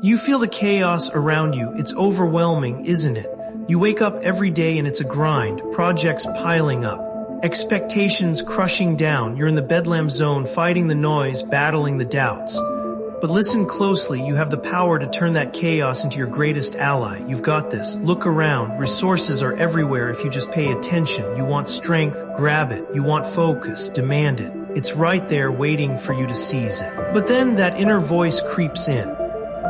You feel the chaos around you. It's overwhelming, isn't it? You wake up every day and it's a grind, projects piling up, expectations crushing down. You're in the Bedlam Zone, fighting the noise, battling the doubts. But listen closely, you have the power to turn that chaos into your greatest ally. You've got this. Look around. Resources are everywhere if you just pay attention. You want strength? Grab it. You want focus? Demand it. It's right there waiting for you to seize it. But then that inner voice creeps in.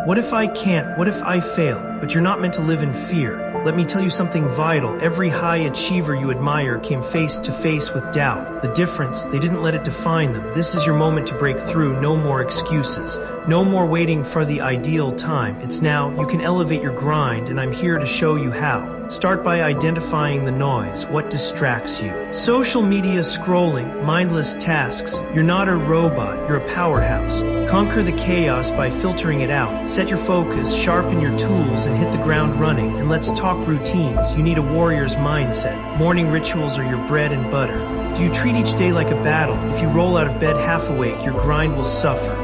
What if I can't? What if I fail? But you're not meant to live in fear. Let me tell you something vital. Every high achiever you admire came face to face with doubt. The difference, they didn't let it define them. This is your moment to break through. No more excuses. No more waiting for the ideal time. It's now. You can elevate your grind, and I'm here to show you how. Start by identifying the noise. What distracts you? Social media scrolling, mindless tasks. You're not a robot, you're a powerhouse. Conquer the chaos by filtering it out. Set your focus, sharpen your tools, and hit the ground running. And let's talk routines. You need a warrior's mindset. Morning rituals are your bread and butter. Do you treat each day like a battle? If you roll out of bed half awake, your grind will suffer.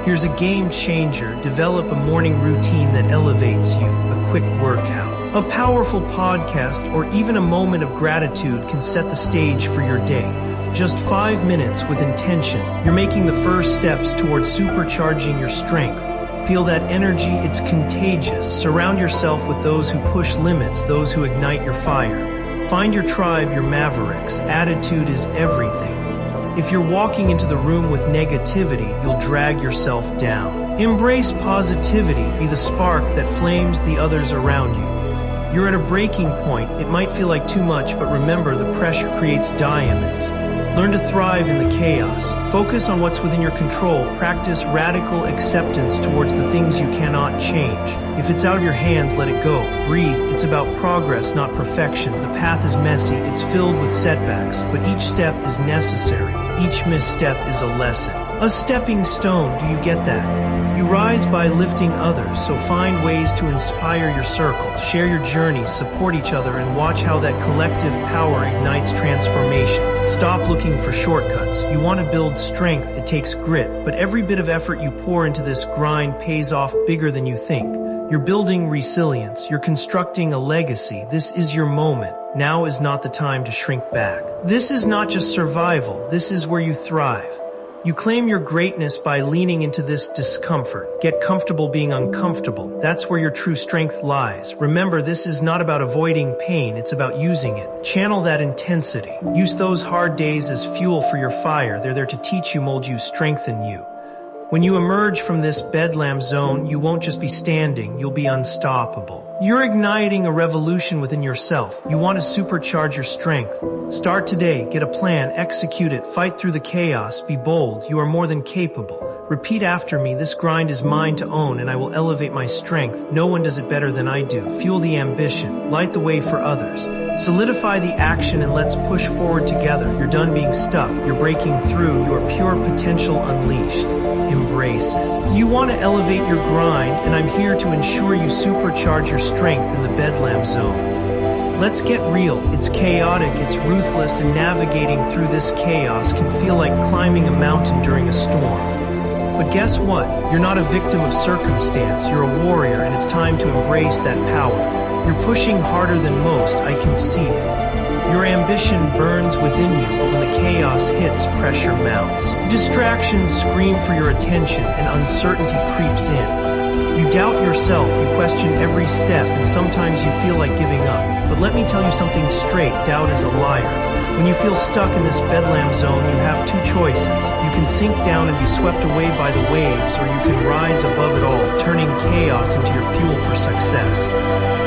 Here's a game changer. Develop a morning routine that elevates you. A quick workout, a powerful podcast, or even a moment of gratitude can set the stage for your day. Just 5 minutes with intention. You're making the first steps towards supercharging your strength. Feel that energy, it's contagious. Surround yourself with those who push limits, those who ignite your fire. Find your tribe, your mavericks. Attitude is everything. If you're walking into the room with negativity, you'll drag yourself down. Embrace positivity. Be the spark that flames the others around you. You're at a breaking point. It might feel like too much, but remember, the pressure creates diamonds. Learn to thrive in the chaos. Focus on what's within your control. Practice radical acceptance towards the things you cannot change. If it's out of your hands, let it go. Breathe. It's about progress, not perfection. The path is messy. It's filled with setbacks, but each step is necessary. Each misstep is a lesson. A stepping stone. Do you get that? You rise by lifting others, so find ways to inspire your circle. Share your journey, support each other, and watch how that collective power ignites transformation. Stop looking for shortcuts. You want to build strength, it takes grit, but every bit of effort you pour into this grind pays off bigger than you think. You're building resilience. You're constructing a legacy. This is your moment. Now is not the time to shrink back. This is not just survival. This is where you thrive. You claim your greatness by leaning into this discomfort. Get comfortable being uncomfortable. That's where your true strength lies. Remember, this is not about avoiding pain, it's about using it. Channel that intensity. Use those hard days as fuel for your fire. They're there to teach you, mold you, strengthen you. When you emerge from this Bedlam Zone, you won't just be standing, you'll be unstoppable. You're igniting a revolution within yourself. You want to supercharge your strength. Start today, get a plan, execute it, fight through the chaos, be bold. You are more than capable. Repeat after me, this grind is mine to own and I will elevate my strength. No one does it better than I do. Fuel the ambition, light the way for others. Solidify the action and let's push forward together. You're done being stuck, you're breaking through, your pure potential unleashed. Embrace it. You want to elevate your grind, and I'm here to ensure you supercharge your strength in the Bedlam Zone. Let's get real. It's chaotic, it's ruthless, and navigating through this chaos can feel like climbing a mountain during a storm. But guess what? You're not a victim of circumstance. You're a warrior, and it's time to embrace that power. You're pushing harder than most. I can see it. Your ambition burns within you, but when the chaos hits, pressure mounts. Distractions scream for your attention, and uncertainty creeps in. You doubt yourself, you question every step, and sometimes you feel like giving up. But let me tell you something straight, doubt is a liar. When you feel stuck in this Bedlam Zone, you have two choices. You can sink down and be swept away by the waves, or you can rise above it all, turning chaos into your fuel for success.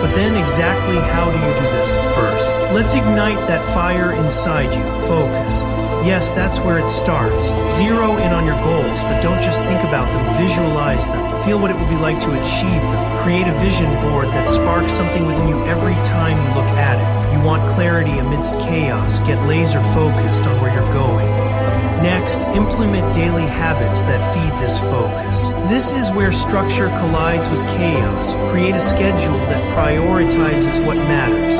But then exactly how do you do this? First, let's ignite that fire inside you. Focus. Yes, that's where it starts. Zero in on your goals, but don't just think about them, visualize them. Feel what it would be like to achieve them. Create a vision board that sparks something within you every time you look at it. You want clarity amidst chaos. Get laser focused on where you're going. Next, implement daily habits that feed this focus. This is where structure collides with chaos. Create a schedule that prioritizes what matters.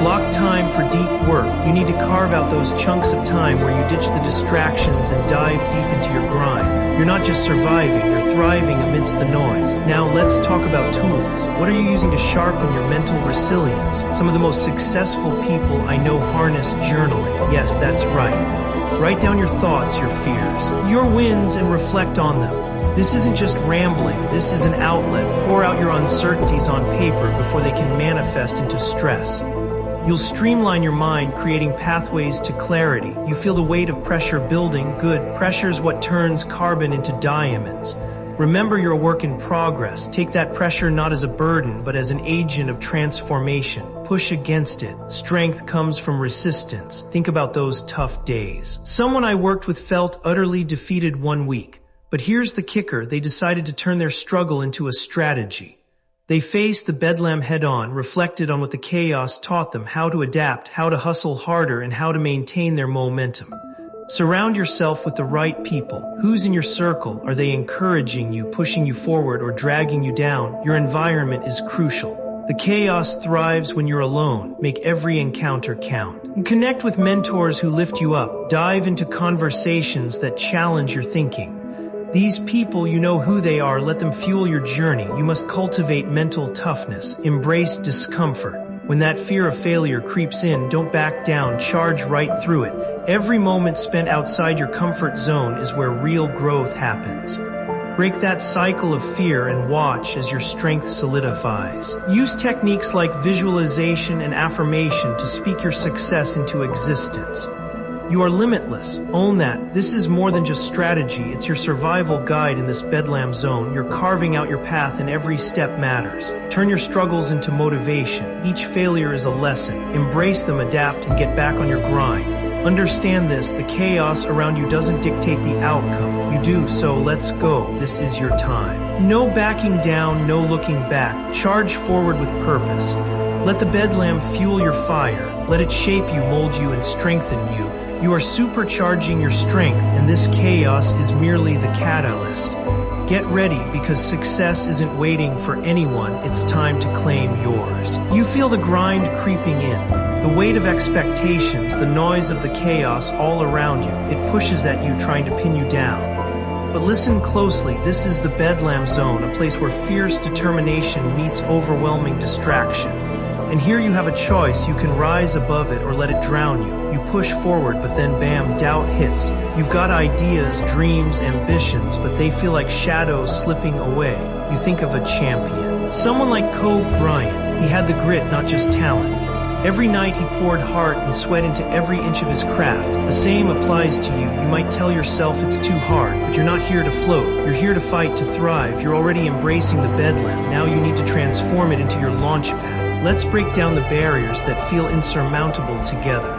Block time for deep work. You need to carve out those chunks of time where you ditch the distractions and dive deep into your grind. You're not just surviving, you're thriving amidst the noise. Now let's talk about tools. What are you using to sharpen your mental resilience? Some of the most successful people I know harness journaling. Yes, that's right. Write down your thoughts, your fears, your wins, and reflect on them. This isn't just rambling, this is an outlet. Pour out your uncertainties on paper before they can manifest into stress. You'll streamline your mind, creating pathways to clarity. You feel the weight of pressure building. Good. Pressure's what turns carbon into diamonds. Remember, you're a work in progress. Take that pressure not as a burden, but as an agent of transformation. Push against it. Strength comes from resistance. Think about those tough days. Someone I worked with felt utterly defeated one week. But here's the kicker. They decided to turn their struggle into a strategy. They faced the bedlam head-on, reflected on what the chaos taught them, how to adapt, how to hustle harder, and how to maintain their momentum. Surround yourself with the right people. Who's in your circle? Are they encouraging you, pushing you forward, or dragging you down? Your environment is crucial. The chaos thrives when you're alone. Make every encounter count. And connect with mentors who lift you up. Dive into conversations that challenge your thinking. These people, you know who they are, let them fuel your journey. You must cultivate mental toughness, embrace discomfort. When that fear of failure creeps in, don't back down, charge right through it. Every moment spent outside your comfort zone is where real growth happens. Break that cycle of fear and watch as your strength solidifies. Use techniques like visualization and affirmation to speak your success into existence. You are limitless. Own that. This is more than just strategy. It's your survival guide in this bedlam zone. You're carving out your path and every step matters. Turn your struggles into motivation. Each failure is a lesson. Embrace them, adapt, and get back on your grind. Understand this, the chaos around you doesn't dictate the outcome. You do, so let's go. This is your time. No backing down, no looking back. Charge forward with purpose. Let the bedlam fuel your fire. Let it shape you, mold you, and strengthen you. You are supercharging your strength, and this chaos is merely the catalyst. Get ready, because success isn't waiting for anyone. It's time to claim yours. You feel the grind creeping in, the weight of expectations, the noise of the chaos all around you. It pushes at you, trying to pin you down. But listen closely. This is the Bedlam Zone, a place where fierce determination meets overwhelming distraction. And here you have a choice. You can rise above it or let it drown you. You push forward, but then bam, doubt hits. You've got ideas, dreams, ambitions, but they feel like shadows slipping away. You think of a champion. Someone like Kobe Bryant. He had the grit, not just talent. Every night he poured heart and sweat into every inch of his craft. The same applies to you. You might tell yourself it's too hard, but you're not here to float. You're here to fight, to thrive. You're already embracing the bedlam. Now you need to transform it into your launch pad. Let's break down the barriers that feel insurmountable together.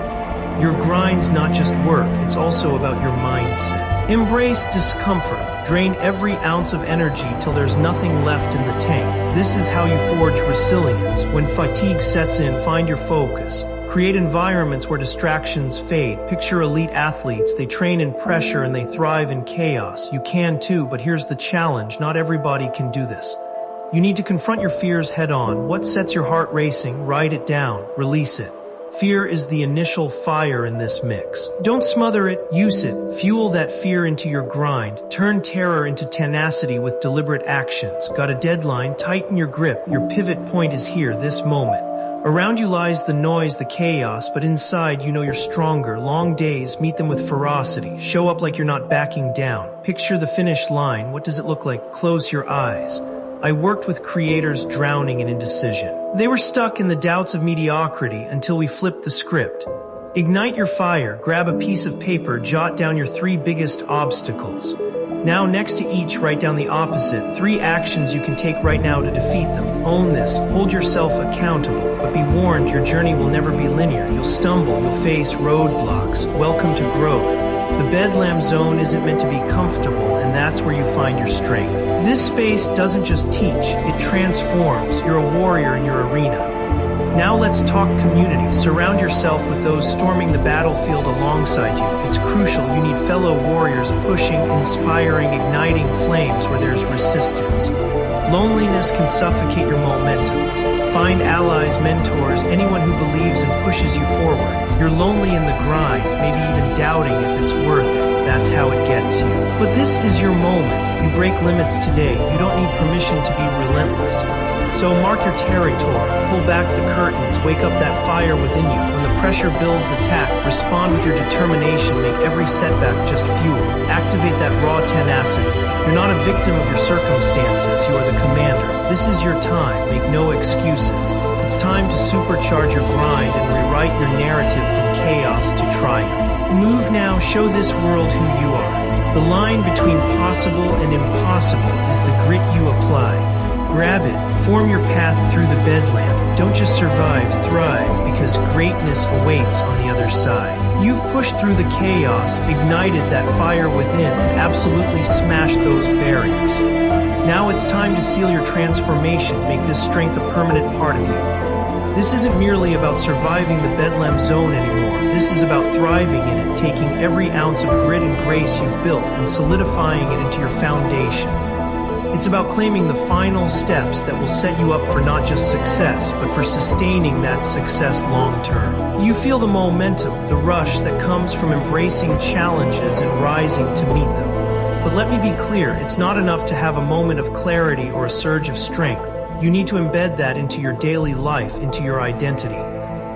Your grind's not just work, it's also about your mindset. Embrace discomfort. Drain every ounce of energy till there's nothing left in the tank. This is how you forge resilience. When fatigue sets in, find your focus. Create environments where distractions fade. Picture elite athletes. They train in pressure and they thrive in chaos. You can too, but here's the challenge. Not everybody can do this. You need to confront your fears head on. What sets your heart racing? Write it down. Release it. Fear is the initial fire in this mix. Don't smother it, use it. Fuel that fear into your grind. Turn terror into tenacity with deliberate actions. Got a deadline? Tighten your grip. Your pivot point is here, this moment. Around you lies the noise, the chaos, but inside you know you're stronger. Long days, meet them with ferocity. Show up like you're not backing down. Picture the finish line. What does it look like? Close your eyes. I worked with creators drowning in indecision. They were stuck in the doubts of mediocrity until we flipped the script. Ignite your fire, grab a piece of paper, jot down your 3 biggest obstacles. Now next to each, write down the opposite, 3 actions you can take right now to defeat them. Own this, hold yourself accountable, but be warned, your journey will never be linear. You'll stumble, you'll face roadblocks. Welcome to growth. The Bedlam Zone isn't meant to be comfortable, and that's where you find your strength. This space doesn't just teach, it transforms. You're a warrior in your arena. Now let's talk community. Surround yourself with those storming the battlefield alongside you. It's crucial. You need fellow warriors pushing, inspiring, igniting flames where there's resistance. Loneliness can suffocate your momentum. Find allies, mentors, anyone who believes and pushes you forward. You're lonely in the grind, maybe even doubting if it's worth it. That's that's how it gets you. But this is your moment. You break limits today. You don't need permission to be relentless. So mark your territory, pull back the curtains, wake up that fire within you. When the pressure builds, attack, respond with your determination, make every setback just fuel. Activate that raw tenacity. You're not a victim of your circumstances, you are the commander. This is your time, make no excuses. It's time to supercharge your grind and rewrite your narrative from chaos to triumph. Move now, show this world who you are. The line between possible and impossible is the grit you apply. Grab it, form your path through the bedlam. Don't just survive, thrive, because greatness awaits on the other side. You've pushed through the chaos, ignited that fire within, and absolutely smashed those barriers. Now it's time to seal your transformation, make this strength a permanent part of you. This isn't merely about surviving the Bedlam Zone anymore. This is about thriving in it, taking every ounce of grit and grace you've built and solidifying it into your foundation. It's about claiming the final steps that will set you up for not just success, but for sustaining that success long term. You feel the momentum, the rush that comes from embracing challenges and rising to meet them. But let me be clear, it's not enough to have a moment of clarity or a surge of strength. You need to embed that into your daily life, into your identity.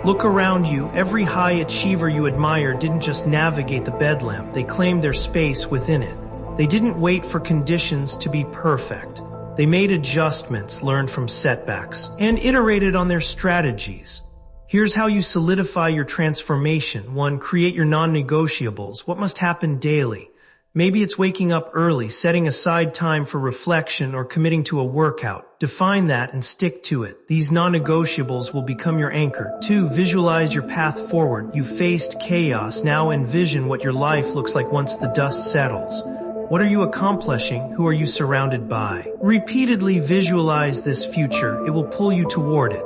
Look around you, every high achiever you admire didn't just navigate the bedlam, they claimed their space within it. They didn't wait for conditions to be perfect. They made adjustments, learned from setbacks, and iterated on their strategies. Here's how you solidify your transformation. 1. Create your non-negotiables. What must happen daily? Maybe it's waking up early, setting aside time for reflection, or committing to a workout. Define that and stick to it. These non-negotiables will become your anchor. 2. Visualize your path forward. You faced chaos. Now envision what your life looks like once the dust settles. What are you accomplishing? Who are you surrounded by? Repeatedly visualize this future. It will pull you toward it.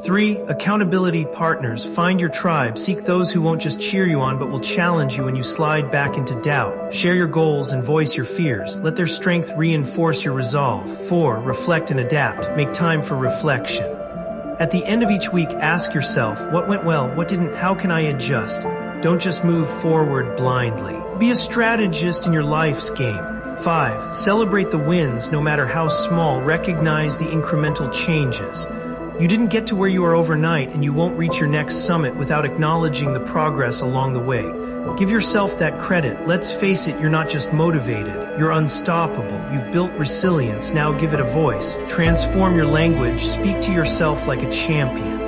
3. Accountability partners. Find your tribe. Seek those who won't just cheer you on but will challenge you when you slide back into doubt. Share your goals and voice your fears. Let their strength reinforce your resolve. 4. Reflect and adapt. Make time for reflection. At the end of each week, ask yourself, what went well, what didn't, how can I adjust? Don't just move forward blindly. Be a strategist in your life's game. 5. Celebrate the wins, no matter how small. Recognize the incremental changes. You didn't get to where you are overnight, and you won't reach your next summit without acknowledging the progress along the way. Give yourself that credit. Let's face it, you're not just motivated, you're unstoppable. You've built resilience, now give it a voice. Transform your language, speak to yourself like a champion.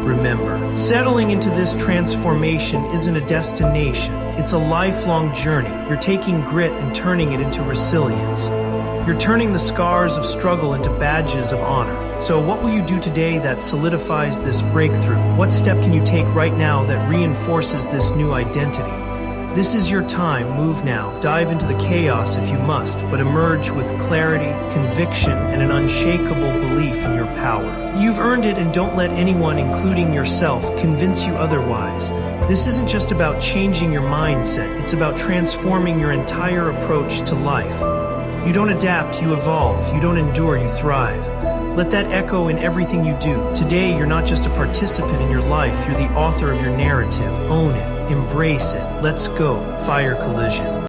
Remember, settling into this transformation isn't a destination, it's a lifelong journey. You're taking grit and turning it into resilience. You're turning the scars of struggle into badges of honor. So what will you do today that solidifies this breakthrough? What step can you take right now that reinforces this new identity? This is your time. Move now. Dive into the chaos if you must, but emerge with clarity, conviction, and an unshakable belief in your power. You've earned it, and don't let anyone, including yourself, convince you otherwise. This isn't just about changing your mindset. It's about transforming your entire approach to life. You don't adapt, you evolve. You don't endure, you thrive. Let that echo in everything you do. Today, you're not just a participant in your life, you're the author of your narrative. Own it. Embrace it. Let's go. Fire collision.